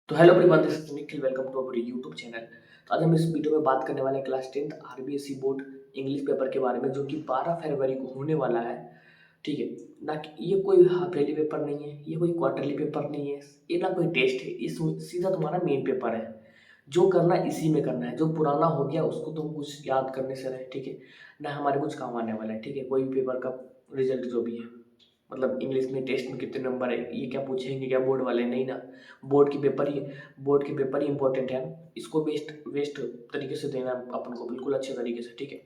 तो hello everyone, this is Nikhil. Welcome to our YouTube channel. तो आज हम इस वीडियो में बात करने वाले हैं class 10th RBSE board English paper के बारे में, जो कि 12 फरवरी को होने वाला है। ठीक है ना। कि ये कोई हाफ ईयरली पेपर नहीं है, ये कोई क्वार्टरली पेपर नहीं है, ये ना कोई टेस्ट है, ये सीधा तुम्हारा मेन पेपर है। जो करना इसी में करना है। जो पुराना हो गया उसको तुम कुछ याद करने से रहे, ठीक है ना, हमारे कुछ काम आने वाला है। ठीक है, कोई भी पेपर का रिजल्ट जो भी है, मतलब इंग्लिश में टेस्ट में कितने नंबर है ये क्या पूछेंगे, क्या बोर्ड वाले? नहीं ना। बोर्ड के पेपर ही इंपॉर्टेंट है ना। इसको वेस्ट वेस्ट तरीके से देना है अपन को, बिल्कुल अच्छे तरीके से। ठीक है,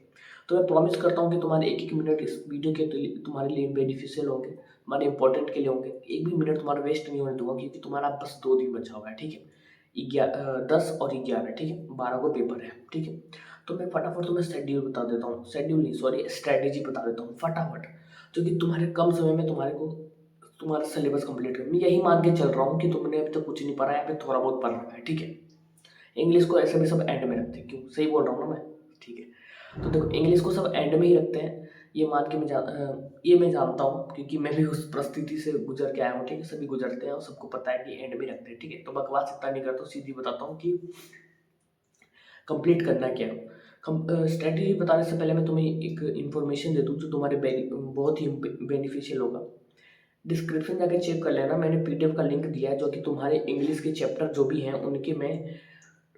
तो मैं प्रॉमिस करता हूँ कि तुम्हारे एक एक मिनट इस वीडियो के तुम्हारे लिए बेनिफिशियल होंगे, तुम्हारे इंपॉर्टेंट के लिए होंगे। एक भी मिनट तुम्हारा वेस्ट नहीं होने दूंगा, क्योंकि तुम्हारा बस 2 दिन बचा हुआ है। ठीक है, 10 और 11, ठीक है, 12 को पेपर है। ठीक है, तो मैं फटाफट तुम्हें शेड्यूल बता देता हूँ, शेड्यूल नहीं सॉरी स्ट्रैटेजी बता देता हूँ फटाफट, जो कि तुम्हारे कम समय में तुम्हारा सिलेबस कंप्लीट कर। मैं यही मान के चल रहा हूँ कि तुमने अभी तक कुछ नहीं पढ़ा है या फिर थोड़ा बहुत पढ़ रखा है। ठीक है, इंग्लिश को ऐसे भी सब एंड में रखते हैं, क्यों? सही बोल रहा हूँ ना मैं? ठीक है, तो देखो इंग्लिश को सब एंड में ही रखते हैं। ये मान के ये मैं जानता हूँ, क्योंकि मैं भी उस परिस्थिति से गुजर के आया हूँ। ठीक है, सभी गुजरते हैं और सबको पता है कि एंड में रखते हैं। ठीक है, तो बकवास इतना नहीं करता हूँ, सीधी बताता हूँ कि कंप्लीट करना क्या है। स्ट्रेटेजी बताने से पहले मैं तुम्हें एक इन्फॉर्मेशन दे दूँ जो तुम्हारे बहुत ही बेनिफिशियल होगा। डिस्क्रिप्शन जाके चेक कर लेना, मैंने पीडीएफ का लिंक दिया है, जो कि तुम्हारे इंग्लिश के चैप्टर जो भी हैं उनके मैं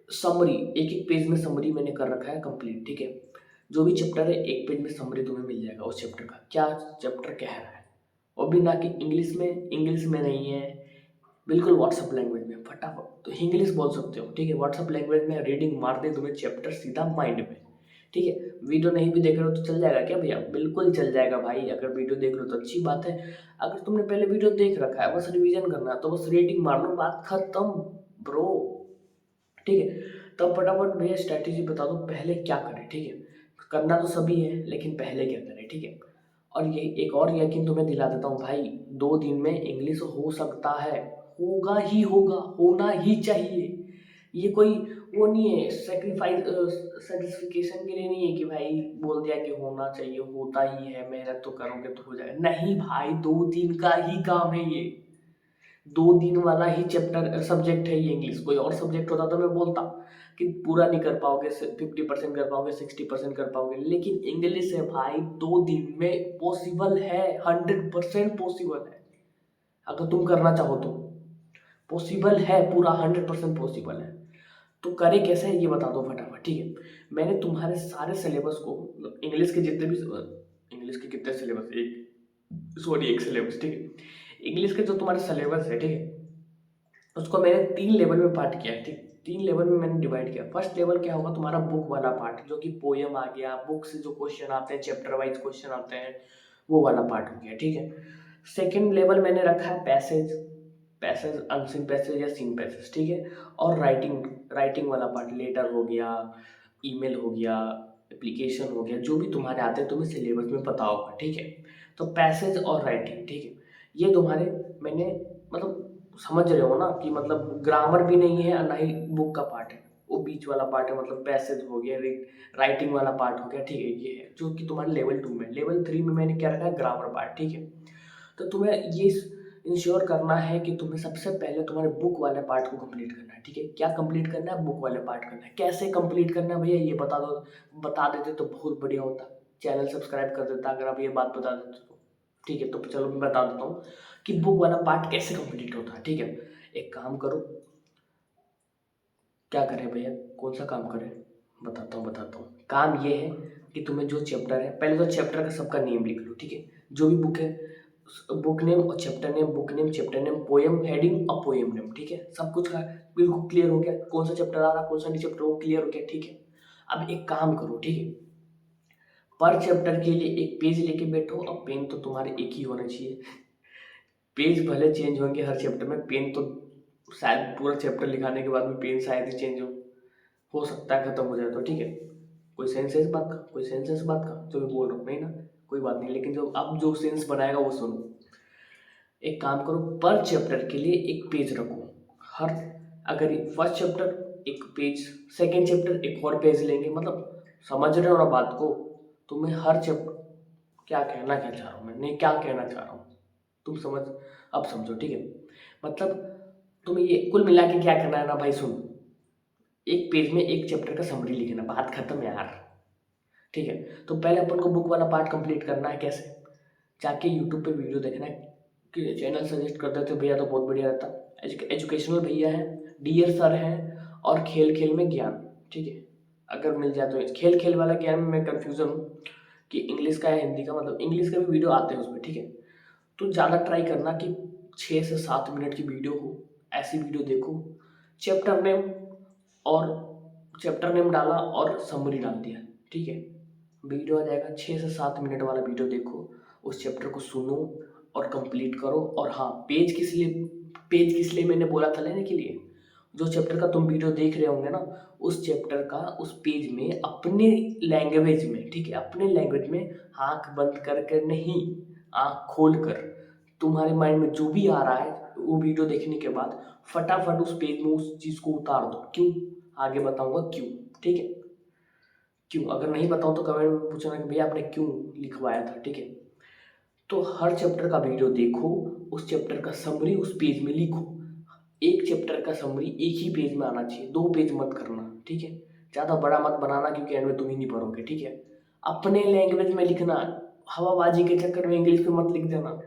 समरी, एक एक पेज में समरी मैंने कर रखा है कंप्लीट। ठीक है, जो भी चैप्टर है एक पेज में समरी तुम्हें मिल जाएगा उस चैप्टर का, क्या चैप्टर कह रहा है। और भी ना कि इंग्लिश में नहीं है, बिल्कुल व्हाट्सअप लैंग्वेज में फटाफट। तो इंग्लिश बोल सकते हो, ठीक है, व्हाट्सअप लैंग्वेज में रीडिंग मार दे तुम्हें चैप्टर सीधा माइंड में। ठीक है, वीडियो नहीं भी देख रहे हो तो चल जाएगा क्या भैया? बिल्कुल चल जाएगा भाई। अगर वीडियो देख रहे हो तो अच्छी बात है, अगर तुमने पहले वीडियो देख रखा है, बस रिवीजन करना है, तो बस रेटिंग मार लो, बात खत्म ब्रो। ठीक है, तब फटाफट भैया स्ट्रैटेजी बता दो पहले क्या करें। ठीक है, करना तो सभी है, लेकिन पहले क्या करें? ठीक है, और ये एक और यकीन तुम्हें दिला देता हूँ भाई, 2 दिन में इंग्लिश हो सकता है, होगा ही होगा, होना ही चाहिए। ये कोई वो नहीं है, सेटिस्फिकेशन के लिए नहीं है कि भाई बोल दिया कि होना चाहिए, होता ही है, मेहनत तो करोगे तो हो जाएगा। नहीं भाई, 2 दिन का ही काम है ये, 2 दिन वाला ही चैप्टर सब्जेक्ट है ये इंग्लिश। कोई और सब्जेक्ट होता तो मैं बोलता कि पूरा नहीं कर पाओगे, 50% कर पाओगे, 60% कर पाओगे, लेकिन इंग्लिश है भाई, 2 दिन में पॉसिबल है, 100% पॉसिबल है। अगर तुम करना चाहो तो पॉसिबल है, पूरा 100% पॉसिबल है। तो करे कैसे है ये बता दो फटाफट। ठीक है, मैंने तुम्हारे सारे सिलेबस को, मतलब इंग्लिश के जितने भी, इंग्लिश के कितने सिलेबस, एक सिलेबस, ठीक है, इंग्लिश के जो तुम्हारे सिलेबस है, ठीक है, उसको मैंने 3 लेवल में पार्ट किया है। ठीक, 3 लेवल में मैंने डिवाइड किया। फर्स्ट लेवल क्या होगा, तुम्हारा बुक वाला पार्ट, जो कि पोयम आ गया, बुक से जो क्वेश्चन आते हैं, चैप्टर वाइज क्वेश्चन आते हैं, वो वाला पार्ट हो गया। ठीक है, सेकेंड लेवल मैंने रखा है पैसेज, अनसीन पैसेज या सीन पैसेज। ठीक है, और राइटिंग वाला पार्ट, लेटर हो गया, ईमेल हो गया, एप्लीकेशन हो गया, जो भी तुम्हारे आते हैं तुम्हें सिलेबस में पता होगा। ठीक है, तो पैसेज और राइटिंग, ठीक है, ये तुम्हारे मैंने, मतलब समझ रहे हो ना कि मतलब ग्रामर भी नहीं है और ना ही बुक का पार्ट है, वो बीच वाला पार्ट है, मतलब पैसेज हो गया, राइटिंग वाला पार्ट हो गया। ठीक है, ये है जो कि तुम्हारे लेवल 2 में। लेवल 3 में मैंने क्या रखा है, ग्रामर पार्ट। ठीक है, तो तुम्हें ये इंश्योर करना है कि तुम्हें सबसे पहले तुम्हारे बुक वाले पार्ट को कंप्लीट करना है। ठीक है, क्या कंप्लीट करना है? बुक वाले पार्ट करना है। कैसे कंप्लीट करना है भैया, ये बता दो, बता देते तो बहुत बढ़िया होता। चैनल सब्सक्राइब कर देता अगर आप ये बात बता देते तो। ठीक है, तो चलो मैं बता देता हूँ कि बुक वाला पार्ट कैसे कंप्लीट होता है। ठीक है, एक काम करो, क्या करें भैया, कौन सा काम करें? बताता हूँ। काम ये है कि तुम्हें जो चैप्टर है, पहले तो चैप्टर का सबका नेम लिख लो। ठीक है, जो भी बुक है, बुक नेम और chapter name, book name, chapter name, poem heading और पोएम नेम। ठीक है, सब कुछ का बिल्कुल क्लियर हो गया, कौन सा चैप्टर आ रहा, कौन सा नहीं चैप्टर, वो क्लियर हो गया। ठीक है, अब एक काम करो, ठीक है, पर चैप्टर के लिए एक पेज लेके बैठो, और पेन तो तुम्हारे एक ही होना चाहिए। पेज भले चेंज होंगे हर चैप्टर में, पेन तो शायद पूरा चैप्टर लिखाने के बाद में पेन शायद ही चेंज हो सकता है खत्म हो जाए तो। ठीक है, कोई सेंस है इस बात का? कोई सेंस है इस बात का जो मैं बोल रहा हूँ? नहीं ना, कोई बात नहीं, लेकिन जो अब जो सेंस बनाएगा वो सुनो। एक काम करो, पर चैप्टर के लिए एक पेज रखो। हर, अगर फर्स्ट चैप्टर एक पेज, सेकेंड चैप्टर एक और पेज लेंगे, मतलब समझ रहे हो ना बात को? तुम्हें हर चैप्टर, क्या चाह रहा हूँ मैं, नहीं क्या कहना चाह रहा हूँ, तुम समझ, अब समझो। ठीक है, मतलब तुम्हें ये कुल मिला के क्या करना है ना भाई, सुन, एक पेज में एक चैप्टर का समरी लिखना, बात खत्म यार। ठीक है, तो पहले अपन को बुक वाला पार्ट कंप्लीट करना है। कैसे? जाके यूट्यूब पे वीडियो देखना है, कि चैनल सजेस्ट कर देते भैया तो बहुत बढ़िया रहता। एजुकेशनल भैया हैं, डियर सर हैं, और खेल खेल में ज्ञान। ठीक है, अगर मिल जाए तो खेल खेल वाला ज्ञान में मैं कन्फ्यूज़न हूँ कि इंग्लिश का है हिंदी का, मतलब इंग्लिश के भी वीडियो आते हैं उसमें। ठीक है, तो ज़्यादा ट्राई करना कि 6 से 7 मिनट की वीडियो हो, ऐसी वीडियो देखो। चैप्टर नेम और चैप्टर नेम डाला और समरी डाल दिया। ठीक है, वीडियो आ जाएगा, 6 से 7 मिनट वाला वीडियो देखो, उस चैप्टर को सुनो और कंप्लीट करो। और हाँ, पेज किस लिए मैंने बोला था लेने के लिए, जो चैप्टर का तुम वीडियो देख रहे होंगे ना, उस चैप्टर का उस पेज में अपने लैंग्वेज में, ठीक है, अपने लैंग्वेज में, आंख बंद करके नहीं, आंख खोल कर, तुम्हारे माइंड में जो भी आ रहा है वो वीडियो देखने के बाद फटाफट उस पेज में उस चीज़ को उतार दो। क्यों? आगे बताऊंगा क्यों। ठीक है, क्यों, अगर नहीं बताऊं तो कमेंट में पूछना कि भैया आपने क्यों लिखवाया था। ठीक है, तो हर चैप्टर का वीडियो देखो, उस चैप्टर का समरी उस पेज में लिखो। एक चैप्टर का समरी एक ही पेज में आना चाहिए, 2 पेज मत करना। ठीक है, ज़्यादा बड़ा मत बनाना, क्योंकि एंड में तुम ही नहीं पढ़ोगे। ठीक है, अपने लैंग्वेज में लिखना, हवाबाजी के चक्कर में इंग्लिश में मत लिख देना।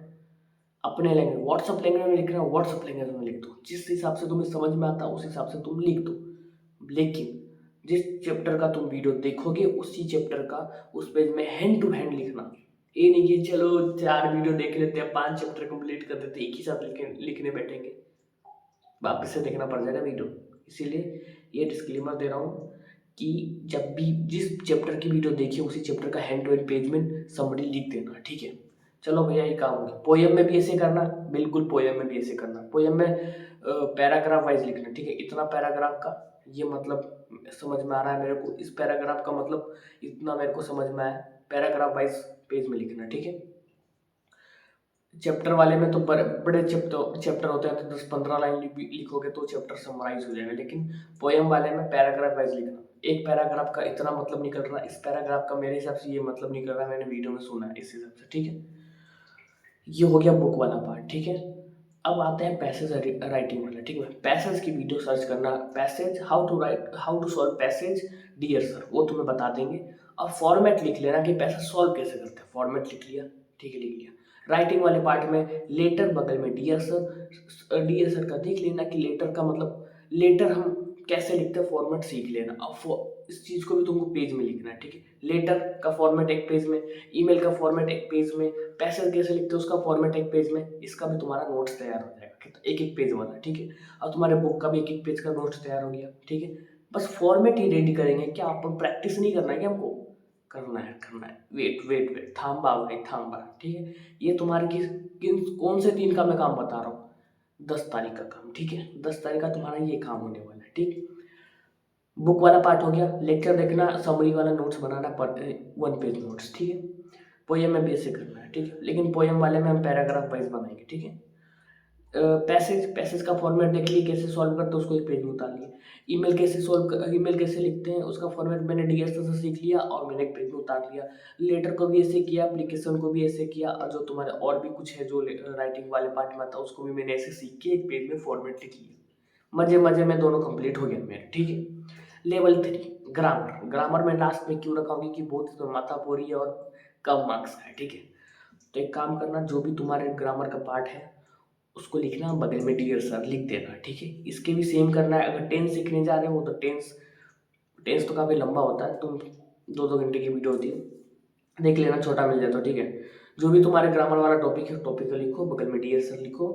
अपने लैंग्वेज, व्हाट्सअप लैंग्वेज में लिखना, व्हाट्सअप लैंग्वेज में लिख दो, जिस हिसाब से तुम्हें समझ में आता है उस हिसाब से तुम लिख दो। लेकिन जिस चैप्टर का तुम वीडियो देखोगे उसी चैप्टर का उस पेज में हैंड टू हैंड लिखना। ये नहीं कि चलो 4 वीडियो देख लेते हैं, 5 चैप्टर कंप्लीट कर देते हैं, एक ही साथ लिखने बैठेंगे, वापस से देखना पड़ जाएगा वीडियो। इसीलिए ये डिस्क्लेमर दे रहा हूँ कि जब भी जिस चैप्टर की वीडियो देखिए उसी चैप्टर का हैंड टू हैंड पेज में समरी लिख देना। ठीक है, चलो भैया ये काम हो गया। पोयम में भी ऐसे करना, बिल्कुल पोयम में भी ऐसे करना। पोयम में पैराग्राफ वाइज लिखना। ठीक है, इतना पैराग्राफ का ये मतलब समझ में आ रहा है मेरे को, इस पैराग्राफ का मतलब इतना मेरे को समझ में आया, पैराग्राफ वाइज पेज में लिखना। ठीक है, चैप्टर वाले में तो बड़े बड़े चैप्टर होते हैं, तो 10-15 लाइन लिखोगे तो चैप्टर समराइज हो जाएगा। लेकिन पोएम वाले में पैराग्राफ वाइज लिखना, एक पैराग्राफ का इतना मतलब निकल रहा है, इस पैराग्राफ का मेरे हिसाब से ये मतलब निकल रहा है, मैंने वीडियो में सुना है इस हिसाब से। ठीक है, ये हो गया बुक वाला पार्ट। ठीक है, अब आते हैं पैसेज राइटिंग वाला। ठीक है, पैसेज की वीडियो सर्च करना, passage how to solve passage dear sir, वो तुम्हें बता देंगे। और फॉर्मेट लिख लेना कि पैसेज सॉल्व कैसे करते हैं, फॉर्मेट लिख लिया। ठीक है, लिख लिया। राइटिंग वाले पार्ट में लेटर बगल में डियर सर का देख लेना कि लेटर का मतलब लेटर हम कैसे लिखते हैं, फॉर्मेट सीख लेना। अब इस चीज़ को भी तुमको पेज में लिखना है। ठीक है, लेटर का फॉर्मेट एक पेज में, ईमेल का फॉर्मेट एक पेज में, पैसेज कैसे लिखते हैं उसका फॉर्मेट एक पेज में, इसका भी तुम्हारा नोट्स तैयार हो जाएगा, एक एक पेज वाला। ठीक है, और तुम्हारे बुक का भी एक एक पेज का नोट्स तैयार हो गया। ठीक है, बस फॉर्मेट ही रेडी करेंगे, क्या अपन प्रैक्टिस नहीं करना है क्या हमको? करना है, करना है। वेट वेट वेट, थाम्बा भाई थाम्बा। ठीक है, ये तुम्हारे कौन से दिन का मैं काम बता रहा हूँ? 10 तारीख का काम। ठीक है, 10 तारीख का तुम्हारा ये काम होने वाला है। ठीक, बुक वाला पार्ट हो गया, लेक्चर देखना, समरी वाला नोट्स बनाना, पर 1 पेज नोट्स। ठीक है, पोएम में भी ऐसे करना है। ठीक है, लेकिन पोएम वाले में हम पैराग्राफ वाइज बनाएंगे। ठीक है, पैसेज का फॉर्मेट देख लिए कैसे सॉल्व करते हैं, उसको एक पेज में उतार लिए। ईमेल कैसे लिखते हैं उसका फॉर्मेट मैंने डीएस से सीख लिया और मैंने एक पेज में उतार लिया। लेटर को भी ऐसे किया, एप्लीकेशन को भी ऐसे किया, और जो तुम्हारे और भी कुछ है जो राइटिंग वाले पार्ट में आता है उसको भी मैंने ऐसे सीख के एक पेज में फॉर्मेट लिख लिया। मजे मजे में दोनों कंप्लीट हो गया मेरे। ठीक है, लेवल 3 ग्रामर। ग्रामर में लास्ट में क्यों रखाऊंगी कि बहुत इसमें माथापोरी है और कम मार्क्स का है। ठीक है, तो एक काम करना, जो भी तुम्हारे ग्रामर का पार्ट है उसको लिखना, बगल में डियर सर लिख देना। ठीक है, इसके भी सेम करना है। अगर टेंस सीखने जा रहे हो तो टेंस टेंस तो काफ़ी लंबा होता है, तुम 2-2 घंटे की वीडियो होती है, देख लेना, छोटा मिल जाता है। ठीक है, जो भी तुम्हारे ग्रामर वाला टॉपिक है टॉपिक का लिखो, बगल में डियर सर लिखो,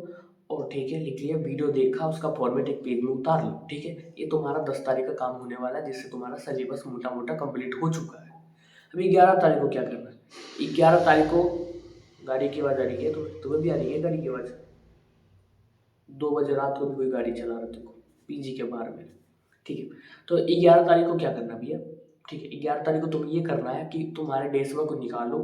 और ठीक है लिख लिया, वीडियो देखा, उसका फॉर्मेट एक पेज में उतार लो। ठीक है, ये तुम्हारा 10 तारीख का काम होने वाला है, जिससे तुम्हारा सिलेबस मोटा मोटा कंप्लीट हो चुका है। अभी 11 तारीख को क्या करना है? 11 तारीख को गाड़ी की आवाज़ आ रही है, तो तुम्हें भी आ रही है गाड़ी की आवाज़? 2 बजे रात को भी कोई गाड़ी चला रहा देखो, पीजी के बाहर में। ठीक है, तो 11 तारीख को क्या करना भैया? ठीक है, 11 तारीख को तुम्हें ये करना है कि तुम्हारे डेस्क को निकालो,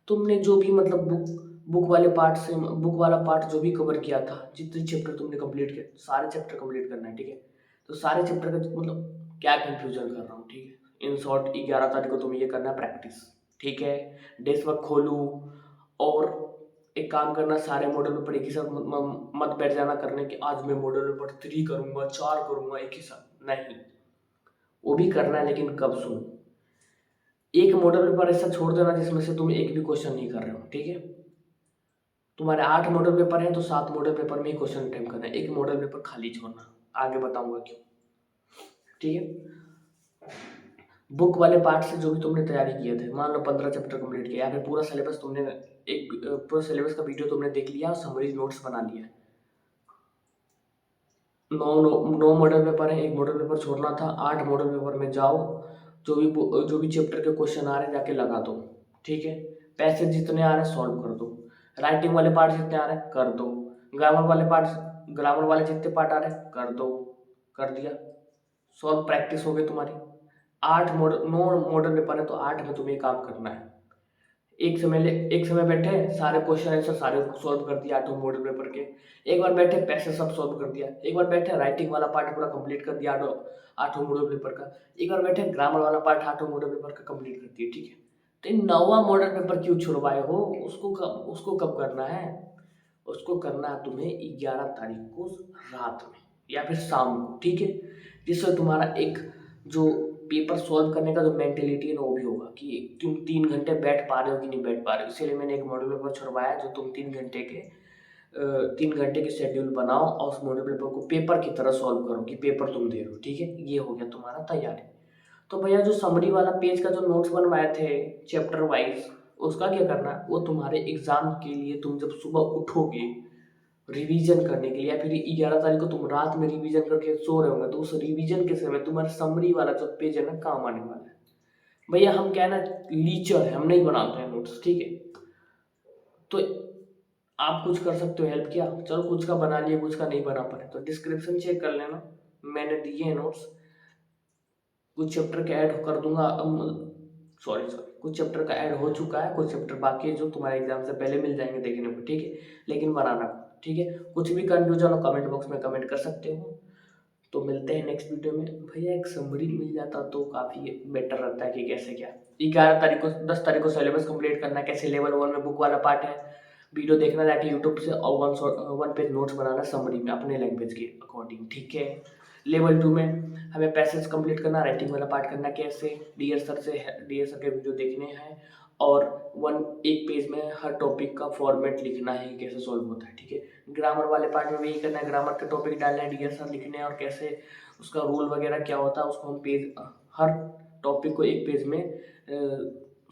तुमने जो भी मतलब बुक वाला पार्ट जो भी कवर किया था, जितने चैप्टर तुमने कंप्लीट किया, सारे चैप्टर कंप्लीट करना है। ठीक है, तो सारे चैप्टर का मतलब क्या कंफ्यूजन कर रहा हूँ। ठीक है, इन शॉर्ट 11 तारीख को तुम्हें ये करना है प्रैक्टिस। ठीक है, डेस्क वर्क खोलो और एक काम करना, सारे मॉडल पेपर एक ही साथ मत बैठ जाना करने कि आज मैं मॉडल पेपर 3 करूंगा, 4 करूंगा एक ही साथ, नहीं। वो भी करना है, लेकिन कब, सुनो। एक मॉडल पेपर ऐसा छोड़ देना जिसमें से तुम एक भी क्वेश्चन नहीं कर रहे हो, ठीक है। तुम्हारे 8 मॉडल पेपर हैं तो 7 मॉडल पेपर में ही क्वेश्चन अटेम्प्ट करना है, एक मॉडल पेपर खाली छोड़ना। आगे बताऊंगा क्यों, ठीक है। बुक वाले पार्ट से जो भी तुमने तैयारी किए थे, मान लो 15 चैप्टर कंप्लीट किया, या फिर पूरा सिलेबस तुमने एक पूरा सिलेबस का वीडियो तुमने देख लिया और समरी नोट्स बना लिया। 9 मॉडल पेपर है, एक मॉडल पेपर छोड़ना था। 8 मॉडल पेपर में जाओ, जो भी चैप्टर के क्वेश्चन आ रहे हैं जाके लगा दो, ठीक है। पैसेज जितने आ रहे हैं सॉल्व कर दो, राइटिंग वाले पार्ट जितने आ रहे हैं कर दो, ग्रामर वाले जितने पार्ट आ रहे हैं कर दो, कर दिया, सॉल्व, प्रैक्टिस हो गई तुम्हारी। 9 मॉडल पेपर है तो 8 में तुम्हें काम करना है। एक समय बैठे सारे क्वेश्चन आंसर सारे सॉल्व कर दिया 8 मॉडल पेपर के। एक बार बैठे पैसे सब सॉल्व कर दिया। एक बार बैठे राइटिंग वाला पार्ट पूरा कंप्लीट कर दिया 8 मॉडल पेपर का। एक बार बैठे ग्रामर वाला पार्ट 8 मॉडल पेपर का कंप्लीट कर दिया, ठीक है। तो 9वां मॉडल पेपर क्यों छुड़वाए हो? उसको कब करना है? उसको करना है तुम्हें 11 तारीख को रात में या फिर शाम को, ठीक है। जिससे तुम्हारा एक जो पेपर सॉल्व करने का जो मेंटेलिटी है ना वो भी होगा कि तुम 3 घंटे बैठ पा रहे हो कि नहीं बैठ पा रहे हो। इसीलिए मैंने एक मॉडल पेपर छुड़वाया जो तुम 3 घंटे के शेड्यूल बनाओ और उस मॉडल पेपर को पेपर की तरह सॉल्व करो कि पेपर तुम दे रहे हो, ठीक है। ये हो गया तुम्हारा तैयारी। तो भैया जो समरी वाला पेज का जो नोट्स बनवाए थे चैप्टर वाइज, उसका क्या करना है? वो तुम्हारे एग्जाम के लिए तुम जब सुबह उठोगे रिवीजन करने के लिए, या फिर 11 तारीख को तुम रात में रिवीजन करके सो रहे होंगे, तो उस रिवीजन के समय तुम्हारा समरी वाला जो पेज है ना काम आने वाला है। भैया हम क्या है ना, लीचर है, हम नहीं बनाते हैं नोट्स, ठीक है। तो आप कुछ कर सकते हो हेल्प, किया चलो कुछ का बना लिए, कुछ का नहीं बना पाए तो डिस्क्रिप्शन चेक कर लेना, मैंने दिए हैं नोट्स। कुछ चैप्टर का ऐड कर दूंगा, सॉरी कुछ चैप्टर का ऐड हो चुका है, कुछ चैप्टर बाकी है जो तुम्हारे एग्जाम से पहले मिल जाएंगे देखने को, ठीक है। लेकिन बनाना, ठीक है। कुछ भी कंफ्यूजन हो कमेंट बॉक्स में कमेंट कर सकते हो। तो मिलते हैं नेक्स्ट वीडियो में। भैया एक समरी मिल जाता तो काफ़ी बेटर रहता है कि कैसे क्या। 11 तारीख को 10 तारीख को सिलेबस कंप्लीट करना है, कैसे लेवल 1 में बुक वाला पार्ट है, वीडियो देखना जाके यूट्यूब से, और 1 पेज नोट्स बनाना समरी में अपने लैंग्वेज के अकॉर्डिंग, ठीक है। लेवल 2 में हमें पैसेज कंप्लीट करना, राइटिंग वाला पार्ट करना कैसे, डीयर सर के वीडियो देखने हैं, और एक पेज में हर टॉपिक का फॉर्मेट लिखना है कि कैसे सॉल्व होता है, ठीक है। ग्रामर वाले पार्ट में भी यही करना है, ग्रामर के टॉपिक डालना है, डीयर सर लिखने हैं और कैसे उसका रूल वगैरह क्या होता है उसको हम हर टॉपिक को एक पेज में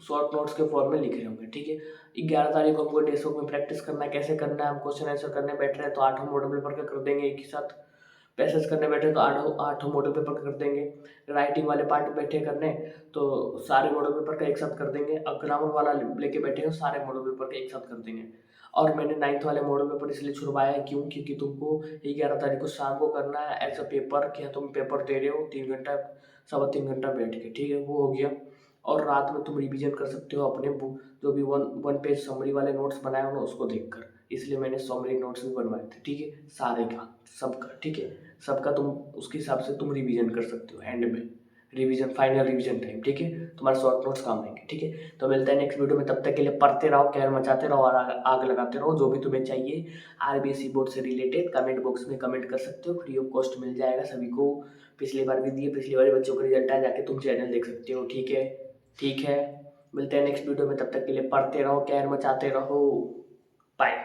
शॉर्ट नोट्स के फॉर्म में लिख रहे होंगे, ठीक है। 11 तारीख को हमको डेस्क में प्रैक्टिस करना है कैसे करना है। हम क्वेश्चन आंसर करने बैठ रहे हैं तो 8 मॉडल पेपर का कर देंगे एक ही साथ। पैसेज करने बैठे तो 8 मॉडल पेपर कर देंगे। राइटिंग वाले पार्ट बैठे करने तो सारे मॉडल पेपर का एक साथ कर देंगे। अब ग्रामर वाला लेके बैठे हैं सारे मॉडल पेपर का एक साथ कर देंगे। और मैंने 9th वाले मॉडल पेपर इसलिए छुड़वाया है क्यों, क्योंकि तुमको 11 तारीख को शाम को करना है ऐसा पेपर कि तुम पेपर दे रहे हो 3 घंटा 3.25 घंटा बैठ के, ठीक है, वो हो गया। और रात में तुम रिवीजन कर सकते हो अपने बुक जो भी वन पेज समरी वाले नोट्स बनाए हो ना उसको देखकर। इसलिए मैंने समरी नोट्स भी बनवाए थे, ठीक है, सारे का सबका, ठीक है। सबका तुम उसके हिसाब से तुम रिवीजन कर सकते हो एंड में, रिवीजन फाइनल रिवीजन टाइम, ठीक है। तुम्हारे शॉर्ट नोट्स काम आएंगे, ठीक है। तो मिलता है नेक्स्ट वीडियो में, तब तक के लिए पढ़ते रहो, कहर मचाते रहो और आग लगाते रहो। जो भी तुम्हें चाहिए आरबीएसई बोर्ड से रिलेटेड कमेंट बॉक्स में कमेंट कर सकते हो, फ्री ऑफ कॉस्ट मिल जाएगा सभी को। पिछली बार भी दिए, पिछली बार बच्चों का रिजल्ट आया, जाके तुम चैनल देख सकते हो, ठीक है। ठीक है, मिलते हैं नेक्स्ट वीडियो में, तब तक के लिए पढ़ते रहो, कहर मचाते रहो। बाय।